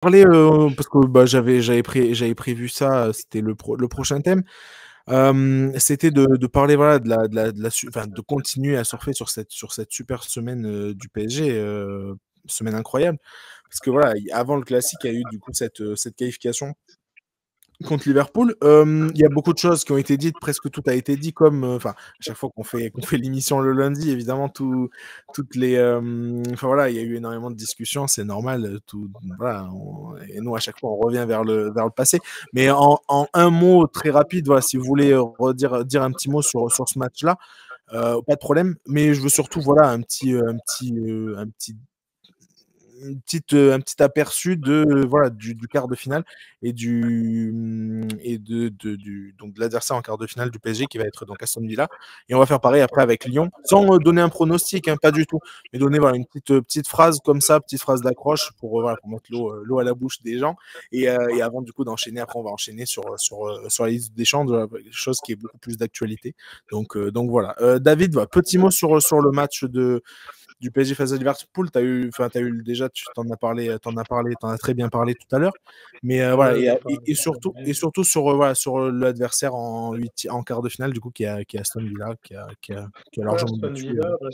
Parler, parce que bah, j'avais prévu ça, c'était le prochain thème. C'était de parler voilà enfin, de continuer à surfer sur cette super semaine du PSG, semaine incroyable. Parce que voilà, avant le classique, il y a eu du coup cette qualification contre Liverpool. Il y a beaucoup de choses qui ont été dites, presque tout a été dit, comme enfin à chaque fois qu'on fait l'émission le lundi, évidemment toutes les enfin voilà, il y a eu énormément de discussions, c'est normal, tout voilà, et nous à chaque fois on revient vers le passé. Mais en un mot très rapide, voilà, si vous voulez dire un petit mot sur ce match-là, pas de problème. Mais je veux surtout voilà un petit aperçu de voilà du quart de finale et donc de l'adversaire en quart de finale du PSG qui va être donc Aston Villa, et on va faire pareil après avec Lyon sans donner un pronostic, hein, pas du tout, mais donner voilà une petite phrase comme ça, petite phrase d'accroche pour voilà pour mettre l'eau à la bouche des gens, et avant du coup d'enchaîner, après on va enchaîner sur la liste des champs, chose qui est beaucoup plus d'actualité, donc voilà. David, voilà, petit mot sur le match du PSG face à Liverpool. T'as eu déjà, tu t'en as très bien parlé tout à l'heure. Mais voilà, Ouais, et surtout sur voilà sur l'adversaire en quart de finale du coup qui est Aston Villa, qui a ouais, largement Aston battu. Villa, bah,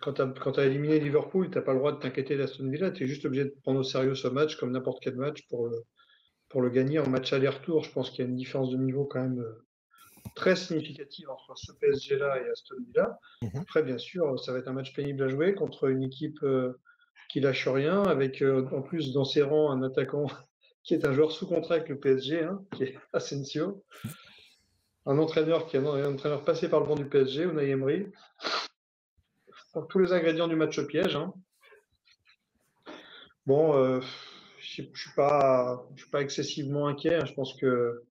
quand tu as éliminé Liverpool, tu n'as pas le droit de t'inquiéter d'Aston Villa. Tu es juste obligé de prendre au sérieux ce match comme n'importe quel match pour le gagner. En match aller-retour, je pense qu'il y a une différence de niveau quand même très significative entre ce PSG-là et Aston Villa. Mhm. Après, bien sûr, ça va être un match pénible à jouer contre une équipe qui lâche rien, avec en plus dans ses rangs un attaquant qui est un joueur sous contrat avec le PSG, hein, qui est Asensio. Un entraîneur qui est un entraîneur passé par le banc du PSG, Unai Emery. Donc, tous les ingrédients du match piège. Hein. Bon, je ne suis pas excessivement inquiet. Hein. Je pense que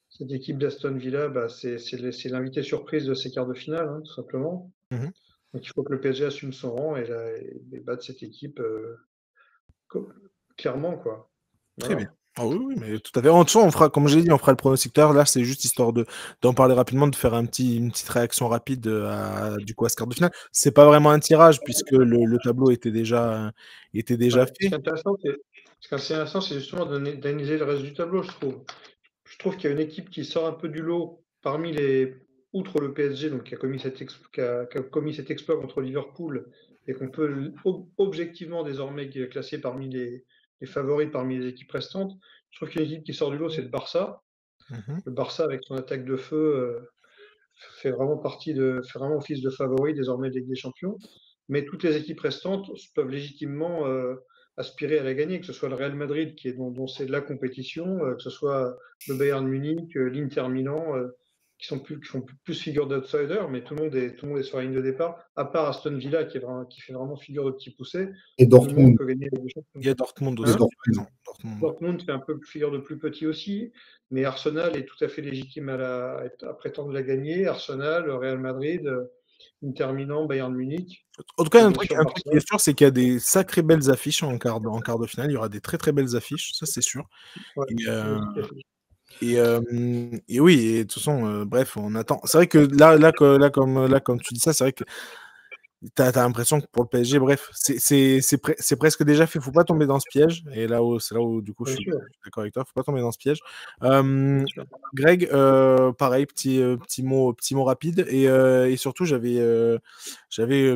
cette équipe d'Aston Villa, bah, c'est l'invité surprise de ces quarts de finale, hein, tout simplement. Mhm. Donc il faut que le PSG assume son rang et batte cette équipe clairement, quoi. Très bien. Voilà. Ah oui, oui, mais tout à fait. En tout cas, on fera, comme j'ai dit, on fera le pronostic tout à l'heure. Là, c'est juste histoire d'en parler rapidement, de faire une petite réaction rapide du coup à ce quart de finale. C'est pas vraiment un tirage puisque le tableau était déjà Ouais. fait. Ce qui est intéressant, c'est justement d'analyser le reste du tableau, je trouve. Je trouve qu'il y a une équipe qui sort un peu du lot parmi outre le PSG, donc qui a commis cet exploit contre Liverpool et qu'on peut objectivement désormais classer parmi les favoris parmi les équipes restantes. Je trouve qu'il y a une équipe qui sort du lot, c'est le Barça. Mhm. Le Barça, avec son attaque de feu, fait vraiment office de favori désormais de Ligue des Champions. Mais toutes les équipes restantes peuvent légitimement aspirer à la gagner, que ce soit le Real Madrid dont c'est la compétition, que ce soit le Bayern Munich, l'Inter Milan, qui font plus figure d'outsider, mais tout le monde est sur la ligne de départ, à part Aston Villa qui fait vraiment figure de petit poussé. Et Tout le monde Dortmund. peut gagner la Ligue des Champions. Il y a Dortmund Et aussi, Hein. par Dortmund. exemple. Dortmund. Dortmund fait un peu figure de plus petit aussi, mais Arsenal est tout à fait légitime à prétendre la gagner. Arsenal, Real Madrid, Inter Milan, Bayern Munich En tout cas, et bien sûr un truc Barça. qui est sûr, c'est qu'il y a des sacrées belles affiches en quart de finale. Il y aura des très très belles affiches, ça c'est sûr. Ouais, Et, ouais, tout à fait. et oui, et de toute façon, bref, on attend. C'est vrai que là, comme tu dis ça, c'est vrai que t'as l'impression que pour le PSG, bref, c'est presque déjà fait. Faut pas tomber dans ce piège. Et c'est là où du coup, Bien je suis sûr, d'accord avec toi. Faut pas tomber dans ce piège. bien Euh, sûr. Greg, pareil, petit mot rapide. Et surtout, j'avais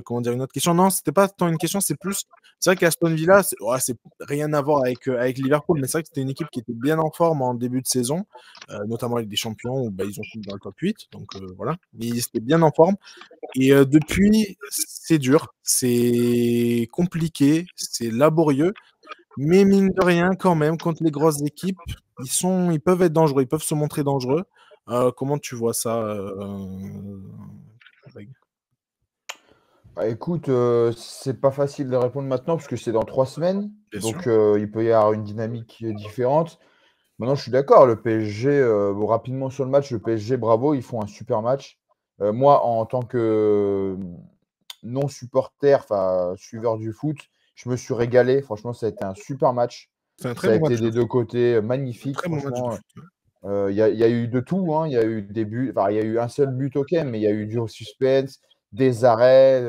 comment dire une autre question. Non, c'était pas tant une question, c'est plus. C'est vrai qu'Aston Villa, ouais, c'est rien à voir avec Liverpool, mais c'est vrai que c'était une équipe qui était bien en forme en début de saison, notamment avec des champions où bah, ils ont fini dans le top 8. Donc voilà, mais ils étaient bien en forme. Et depuis, c'est dur, c'est compliqué, c'est laborieux, mais mine de rien, quand même, contre les grosses équipes, ils peuvent être dangereux, ils peuvent se montrer dangereux. Comment tu vois ça, Greg? Bah, écoute, c'est pas facile de répondre maintenant parce que c'est dans 3 semaines. Bien sûr. Donc, il peut y avoir une dynamique différente. Maintenant, je suis d'accord, le PSG, bon, rapidement sur le match, le PSG, bravo, ils font un super match. Moi, en tant que non supporter, enfin suiveur du foot, je me suis régalé. Franchement, ça a été un super match. C'est un très Ça a bon été match de des foot. 2 côtés Un magnifiques, très bon match de franchement. foot. Il y a eu de tout, hein. Il y a eu des buts, enfin, il y a eu un seul but, OK, mais il y a eu du suspense, des arrêts.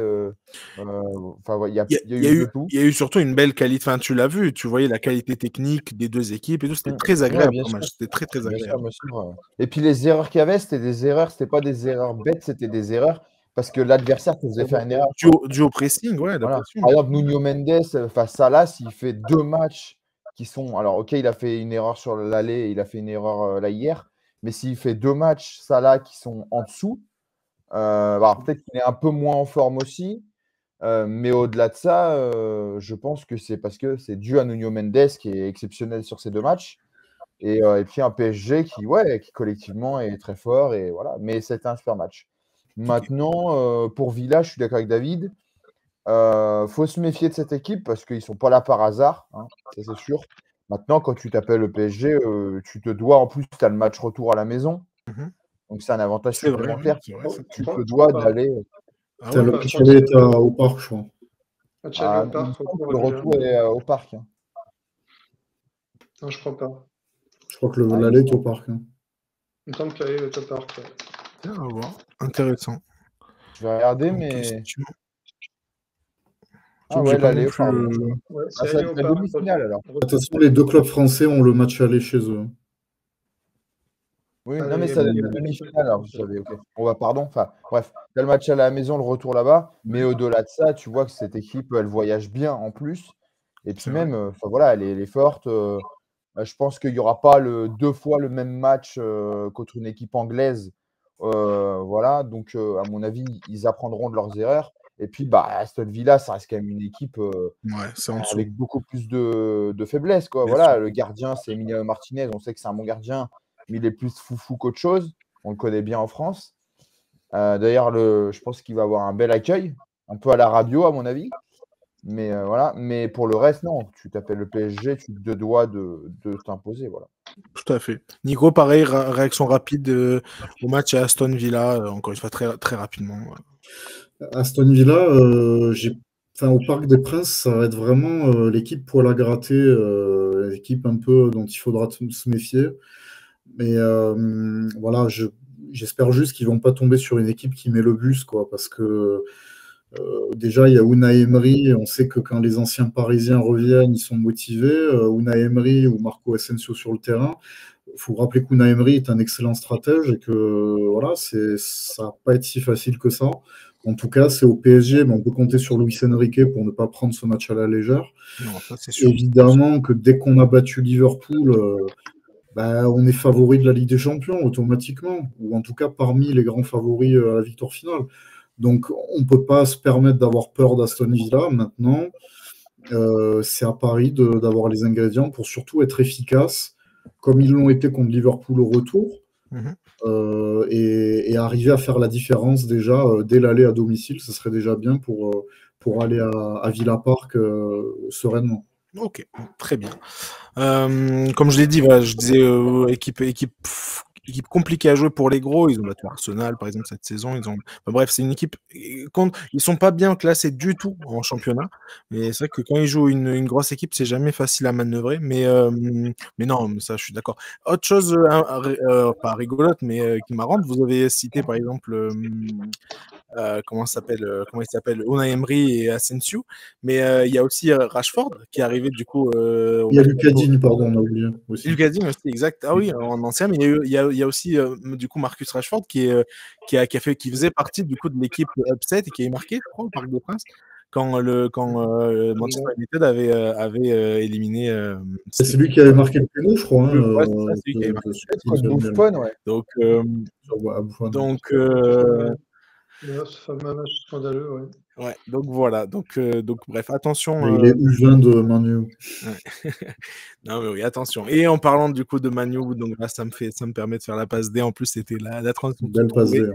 Enfin, il y a eu de tout. Il y a eu surtout une belle qualité. Enfin, tu l'as vu, tu voyais la qualité technique des deux équipes et tout. C'était très Ouais, agréable bien comme match. sûr. C'était très, très Bien sûr, agréable. bien sûr. Et puis les erreurs qu'il y avait, c'était des erreurs, c'était pas des erreurs bêtes, c'était des erreurs parce que l'adversaire te faisait faire une erreur. Du au pressing, ouais, la Voilà. pression. Par exemple, Nuno Mendes face à Salah, s'il fait 2 matchs qui sont. Alors, ok, il a fait une erreur sur l'aller, il a fait une erreur là hier, mais s'il fait 2 matchs Salah qui sont en dessous, peut-être qu'il est un peu moins en forme aussi. Mais au-delà de ça, je pense que c'est parce que c'est dû à Nuno Mendes qui est exceptionnel sur ces 2 matchs. Et puis un PSG qui collectivement est très fort. Et voilà. Mais c'était un super match. Maintenant, pour Villa, je suis d'accord avec David. Faut se méfier de cette équipe parce qu'ils ne sont pas là par hasard, hein, ça c'est sûr. Maintenant, quand tu t'appelles le PSG, tu te dois, en plus, tu as le match retour à la maison. Donc c'est un avantage C'est vrai, supplémentaire. c'est vrai. Tu te dois d'aller. Ah Putain, ouais, le match aller est au parc, je crois. Match aller au Il me parc, semble que retour le à retour Villa. est au parc. Hein. Non, je crois pas. Je crois que l'aller est au parc. Hein. Il me semble que l'aller est au parc. Ouais. Tiens, on va voir. Intéressant. Je vais regarder, Bonne mais. question. Ah ouais, J'ai pas non l'aller, plus pardon. Ouais, Ça c'est va aller au être la parc. demi-finale alors. De toute façon, les deux clubs français ont le match aller chez eux. Oui, Ah, non, mais il y a- ça doit il y être a- la demi-finale alors, vous savez, ok. Pardon, enfin, bref, t'as le match à la maison, le retour là-bas, mais au-delà de ça, tu vois que cette équipe, elle voyage bien en plus. Et puis C'est même, voilà, elle est forte. Je pense qu'il n'y aura pas 2 fois le même match contre une équipe anglaise. Voilà, donc à mon avis, ils apprendront de leurs erreurs. Et puis, Aston Villa, ça reste quand même une équipe Ouais, c'est en dessous. avec beaucoup plus de faiblesse, quoi. Bien Voilà, sûr. le gardien, c'est Emiliano Martinez. On sait que c'est un bon gardien, mais il est plus foufou qu'autre chose. On le connaît bien en France. D'ailleurs, je pense qu'il va avoir un bel accueil, un peu à la radio, à mon avis. Mais voilà. Mais pour le reste, non. Tu t'appelles le PSG, tu te dois de t'imposer. Voilà. Tout à fait. Nico, pareil, réaction rapide au match à Aston Villa, encore une fois, très, très rapidement. Aston Villa, au Parc des Princes, ça va être vraiment l'équipe poil à gratter, l'équipe un peu dont il faudra se méfier. Mais voilà, j'espère juste qu'ils ne vont pas tomber sur une équipe qui met le bus, quoi, parce que déjà, il y a Unai Emery, on sait que quand les anciens Parisiens reviennent, ils sont motivés. Unai Emery ou Marco Asensio sur le terrain. Il faut rappeler qu'Unai Emery est un excellent stratège et que voilà, ça ne va pas être si facile que ça. En tout cas, c'est au PSG, mais on peut compter sur Luis Enrique pour ne pas prendre ce match à la légère. Non, ça, c'est sûr. Évidemment que dès qu'on a battu Liverpool, on est favori de la Ligue des Champions automatiquement, ou en tout cas parmi les grands favoris à la victoire finale. Donc, on ne peut pas se permettre d'avoir peur d'Aston Villa. Maintenant, c'est à Paris d'avoir les ingrédients pour surtout être efficace, comme ils l'ont été contre Liverpool au retour, et arriver à faire la différence déjà dès l'aller à domicile. Ce serait déjà bien pour aller à Villa Park sereinement. Ok, très bien. Comme je l'ai dit, voilà, je disais équipe compliquée à jouer pour les gros. Ils ont battu Arsenal, par exemple, cette saison. Bref, c'est une équipe. Ils sont pas bien classés du tout en championnat. Mais c'est vrai que quand ils jouent une grosse équipe, c'est jamais facile à manœuvrer. Mais non, ça, je suis d'accord. Autre chose, pas rigolote, mais qui est marrante, vous avez cité, par exemple, comment il s'appelle, Unai Emery et Asensio, mais il y a aussi Rashford qui est arrivé du coup. Il y a Lucas Digne, pardon, on a oublié aussi. Lucas Digne aussi, exact. Ah oui, en ancien, mais il y a aussi du coup Marcus Rashford qui faisait partie du coup de l'équipe upset et qui a marqué, je crois, au Parc des Princes quand Manchester United avait éliminé. C'est lui qui avait marqué le péno, je crois. Ouais, c'est lui qui avait marqué. Contre Buffon, ouais. Donc, ce fameux match scandaleux, ouais. Ouais, donc voilà. Donc bref, attention. Il est U20 de Manu. Ouais. Non, mais oui, attention. Et en parlant du coup de Manu, donc là, ça me permet de faire la passe D. En plus, c'était la transition. Belle passe D.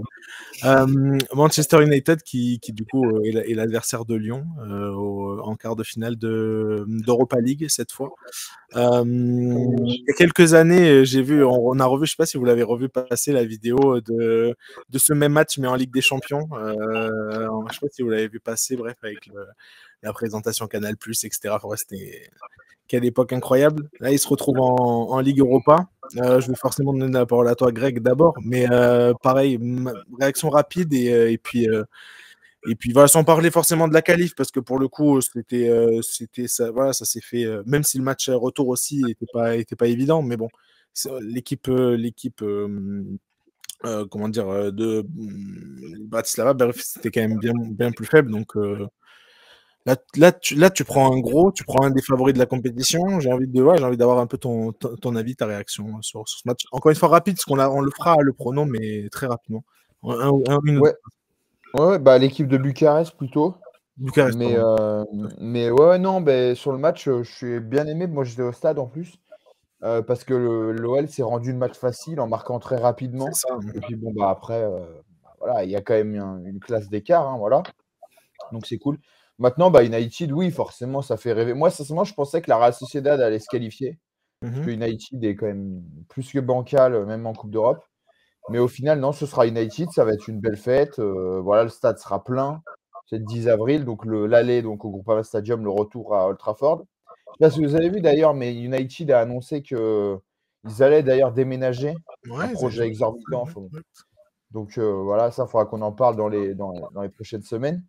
Manchester United qui du coup est l'adversaire de Lyon en quart de finale d'Europa League cette fois. Il y a quelques années, on a revu, je sais pas si vous l'avez revu passer la vidéo de ce même match mais en Ligue des Champions. Je sais pas si vous l'avez vu passer, bref, avec la présentation Canal+, etc. C'était quelle époque incroyable. Là, il se retrouve en Ligue Europa. Je vais forcément donner la parole à toi, Greg, d'abord, mais pareil, réaction rapide et puis Et puis voilà, sans parler forcément de la qualif, parce que pour le coup, c'était ça, voilà, ça s'est fait. Même si le match retour aussi était pas évident, mais bon, l'équipe, comment dire, de Bratislava, bref, c'était quand même bien, bien plus faible. Donc là, tu prends tu prends un des favoris de la compétition. J'ai envie d'avoir un peu ton avis, ta réaction sur ce match. Encore une fois, rapide, parce on le fera le pronom, mais très rapidement. Une Ouais. Ouais, bah l'équipe de Bucarest plutôt. Bucarest, Mais, pardon. mais ouais, non, sur le match, je suis bien aimé. Moi, j'étais au stade en plus. Parce que l'OL s'est rendu le match facile en marquant très rapidement. C'est ça. Et puis bon, bah après, voilà, il y a quand même une classe d'écart, hein, voilà. Donc c'est cool. Maintenant, bah, United, oui, forcément, ça fait rêver. Moi, sincèrement, je pensais que la Real Sociedad allait se qualifier. Parce que United est quand même plus que bancal, même en Coupe d'Europe. Mais au final, non, ce sera United, ça va être une belle fête. Voilà, le stade sera plein. C'est le 10 avril, donc l'aller donc au Groupama Stadium, le retour à Old Trafford. Je sais pas si vous avez vu d'ailleurs, mais United a annoncé qu'ils allaient d'ailleurs déménager. Un projet exorbitant. Donc voilà, ça, il faudra qu'on en parle dans les prochaines semaines,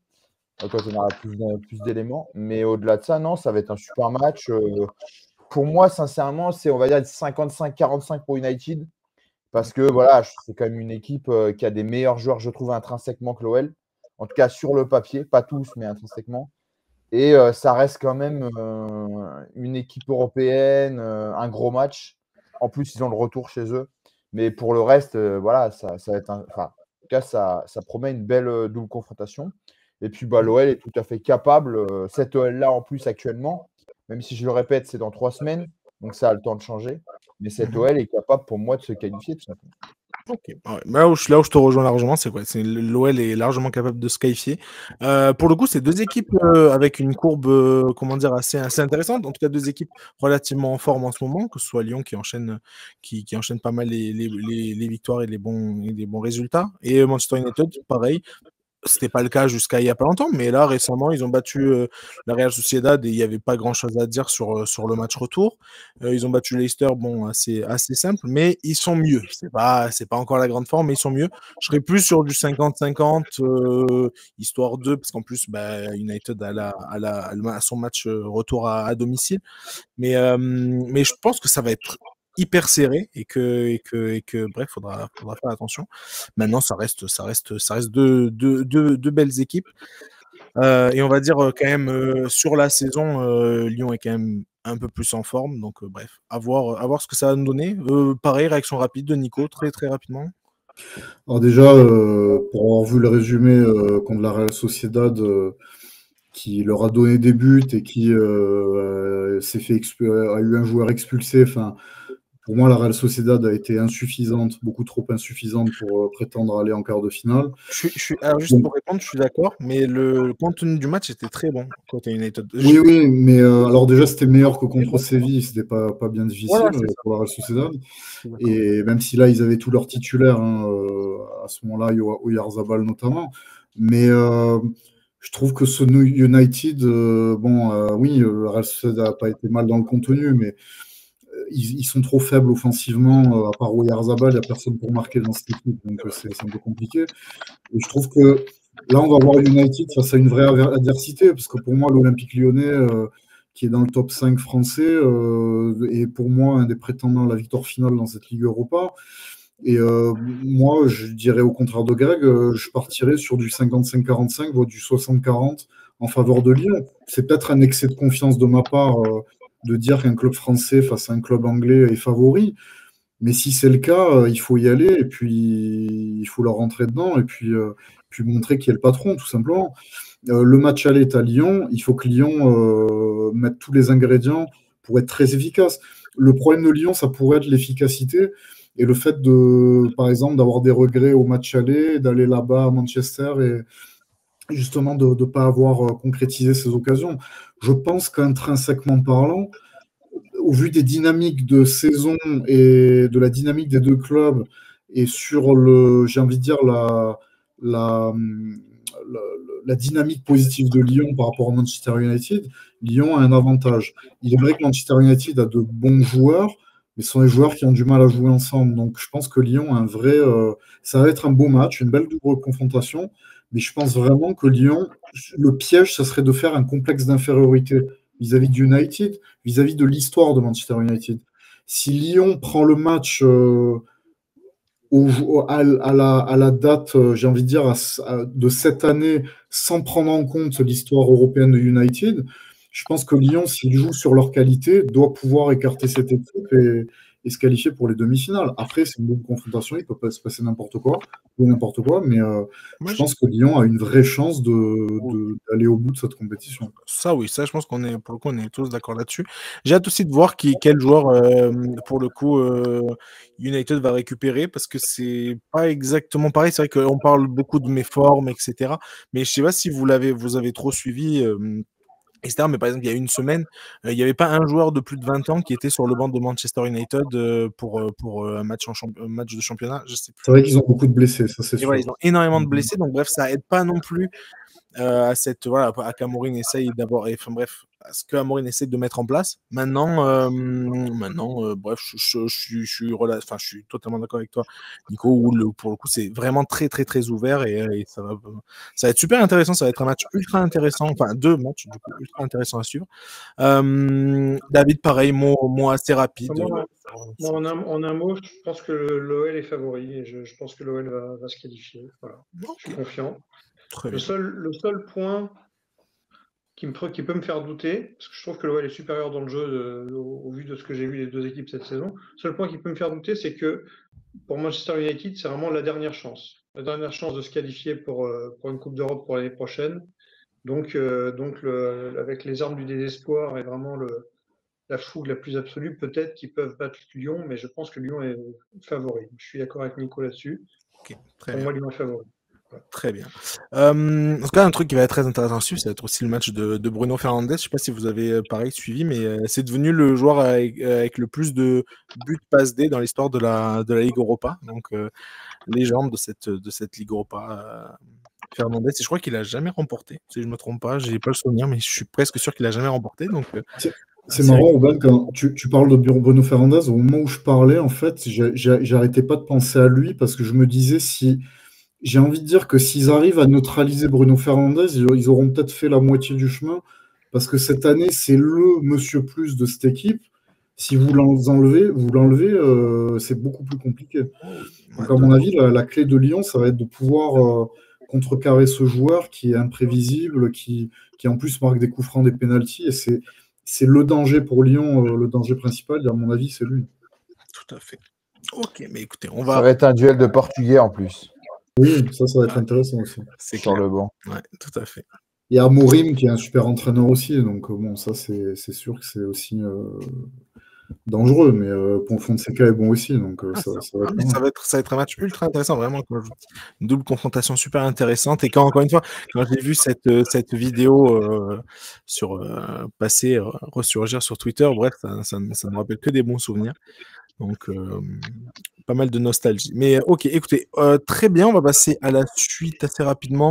quand on aura plus d'éléments. Mais au-delà de ça, non, ça va être un super match. Pour moi, sincèrement, c'est, on va dire, 55-45 pour United. Parce que voilà, c'est quand même une équipe qui a des meilleurs joueurs, je trouve, intrinsèquement que l'OL. En tout cas, sur le papier, pas tous, mais intrinsèquement. Et ça reste quand même une équipe européenne, un gros match. En plus, ils ont le retour chez eux. Mais pour le reste, voilà, ça va être enfin, en tout cas, ça promet une belle double confrontation. Et puis, bah, l'OL est tout à fait capable. Cette OL-là, en plus, actuellement, même si je le répète, c'est dans 3 semaines, donc ça a le temps de changer. Mais cette OL est capable, pour moi, de se qualifier, tout simplement. Ok. Ouais. Là où je te rejoins largement, c'est quoi? L'OL est largement capable de se qualifier. Pour le coup, c'est deux équipes avec une courbe, comment dire, assez intéressante. En tout cas, deux équipes relativement en forme en ce moment, que ce soit Lyon qui enchaîne pas mal les victoires et les bons résultats. Et Manchester United, pareil. C'était pas le cas jusqu'à il y a pas longtemps, mais là récemment ils ont battu la Real Sociedad et il y avait pas grand chose à dire sur le match retour. Ils ont battu Leicester, bon assez simple, mais ils sont mieux. C'est pas encore la grande forme, mais ils sont mieux. Je serais plus sur du 50-50 histoire de, parce qu'en plus United a son match retour à domicile, mais je pense que ça va être hyper serré et que bref, faudra faire attention. Maintenant, ça reste deux belles équipes. Et on va dire quand même sur la saison, Lyon est quand même un peu plus en forme. Donc bref, à voir ce que ça va nous donner. Pareil, réaction rapide de Nico, très très rapidement. Alors déjà, pour avoir vu le résumé contre la Real Sociedad, qui leur a donné des buts et qui a eu un joueur expulsé. Enfin, pour moi, la Real Sociedad a été insuffisante, beaucoup trop insuffisante pour prétendre aller en quart de finale. Alors juste pour répondre, je suis d'accord, mais le contenu du match était très bon côté United. Oui, mais alors déjà, c'était meilleur que contre Séville, c'était pas bien difficile pour la Real Sociedad. Et même si là, ils avaient tous leurs titulaires, à ce moment-là, Oyarzabal notamment. Mais je trouve que ce United, oui, la Real Sociedad n'a pas été mal dans le contenu, mais ils sont trop faibles offensivement. À part Oyarzabal, il n'y a personne pour marquer dans cette équipe, donc c'est un peu compliqué. Et je trouve que là, on va voir United face à une vraie adversité, parce que pour moi, l'Olympique Lyonnais, qui est dans le top 5 français, est pour moi un des prétendants à la victoire finale dans cette Ligue Europa. Et moi, je dirais au contraire de Greg, je partirais sur du 55-45, voire du 60-40 en faveur de Lyon. C'est peut-être un excès de confiance de ma part de dire qu'un club français face à un club anglais est favori. Mais si c'est le cas, il faut y aller et puis il faut leur rentrer dedans et puis montrer qui est le patron, tout simplement. Le match aller est à Lyon. Il faut que Lyon mette tous les ingrédients pour être très efficace. Le problème de Lyon, ça pourrait être l'efficacité et le fait par exemple, d'avoir des regrets au match aller, d'aller là-bas à Manchester et justement de ne pas avoir concrétisé ces occasions. Je pense qu'intrinsèquement parlant, au vu des dynamiques de saison et de la dynamique des deux clubs et sur j'ai envie de dire la dynamique positive de Lyon par rapport à Manchester United, Lyon a un avantage. Il est vrai que Manchester United a de bons joueurs, mais ce sont des joueurs qui ont du mal à jouer ensemble. Donc je pense que Lyon a ça va être un beau match, une belle double confrontation. Mais je pense vraiment que Lyon, le piège, ça serait de faire un complexe d'infériorité vis-à-vis de United, vis-à-vis de l'histoire de Manchester United. Si Lyon prend le match à la date, j'ai envie de dire, de cette année, sans prendre en compte l'histoire européenne de United, je pense que Lyon, s'ils jouent sur leur qualité, doit pouvoir écarter cette équipe et se qualifier pour les demi-finales. Après, c'est une bonne confrontation, il peut pas se passer n'importe quoi, mais je pense que Lyon a une vraie chance d'aller au bout de cette compétition. Ça, oui, ça, je pense qu'on est, pour le coup, on est tous d'accord là-dessus. J'ai hâte aussi de voir quel joueur, pour le coup, United va récupérer, parce que c'est pas exactement pareil. C'est vrai qu'on parle beaucoup de méformes, etc. Mais je sais pas si vous avez trop suivi, etc. Mais par exemple, il y a une semaine, il n'y avait pas un joueur de plus de 20 ans qui était sur le banc de Manchester United pour un match de championnat. Je sais plus. C'est vrai qu'ils ont beaucoup de blessés, ça c'est Et sûr. voilà, ils ont énormément de blessés, donc bref, ça aide pas non plus à qu'Amorim essaye d'avoir, enfin bref, à ce qu'Amorim essaye de mettre en place. Maintenant, bref, je suis totalement d'accord avec toi, Nico, où pour le coup, c'est vraiment très, très, très ouvert et ça va être super intéressant. Ça va être un match ultra intéressant, enfin 2 matchs du coup ultra intéressants à suivre. David, pareil, mot assez rapide. En un mot, je pense que l'OL est favori et je pense que l'OL va se qualifier. Voilà. Okay. Je suis confiant. Le seul point qui peut me faire douter, parce que je trouve que l'OL est supérieur dans le jeu au vu de ce que j'ai vu des deux équipes cette saison, le seul point qui peut me faire douter, c'est que pour Manchester United, c'est vraiment la dernière chance. La dernière chance de se qualifier pour une Coupe d'Europe pour l'année prochaine. Donc avec les armes du désespoir et vraiment la fougue la plus absolue, peut-être qu'ils peuvent battre Lyon, mais je pense que Lyon est favori. Je suis d'accord avec Nico là-dessus. Okay, pour moi, Lyon est favori. Très bien. En tout cas, un truc qui va être très intéressant à suivre, ça va être aussi le match de Bruno Fernandes. Je ne sais pas si vous avez pareil suivi, mais c'est devenu le joueur avec le plus de buts pass D dans l'histoire de la Ligue Europa. Donc, légende de cette Ligue Europa. Fernandes, et je crois qu'il n'a jamais remporté, si je ne me trompe pas. Je n'ai pas le souvenir, mais je suis presque sûr qu'il n'a jamais remporté. Donc, c'est marrant, Aubin, quand tu parles de Bruno Fernandes, au moment où je parlais, en fait, j'arrêtais pas de penser à lui parce que je me disais j'ai envie de dire que s'ils arrivent à neutraliser Bruno Fernandes, ils auront peut-être fait la moitié du chemin, parce que cette année, c'est le monsieur plus de cette équipe. Si vous l'enlevez, c'est beaucoup plus compliqué. Donc, à mon avis, la clé de Lyon, ça va être de pouvoir contrecarrer ce joueur qui est imprévisible, qui en plus marque des coups francs, des pénaltys, et c'est le danger pour Lyon, le danger principal, et à mon avis, c'est lui. Tout à fait. Ok, mais écoutez, Ça va être un duel de Portugais en plus. Oui, ça va être intéressant aussi. C'est sur le banc. Ouais, tout à fait. Il y a Amorim qui est un super entraîneur aussi, donc bon, ça c'est sûr que c'est aussi dangereux, mais pour Fonseca est bon aussi, donc ça va être un match ultra intéressant, vraiment. Une double confrontation super intéressante. Et encore une fois, quand j'ai vu cette vidéo passer, ressurgir sur Twitter, bref, ça ne me rappelle que des bons souvenirs. Donc, pas mal de nostalgie. Mais ok, écoutez, très bien, on va passer à la suite assez rapidement.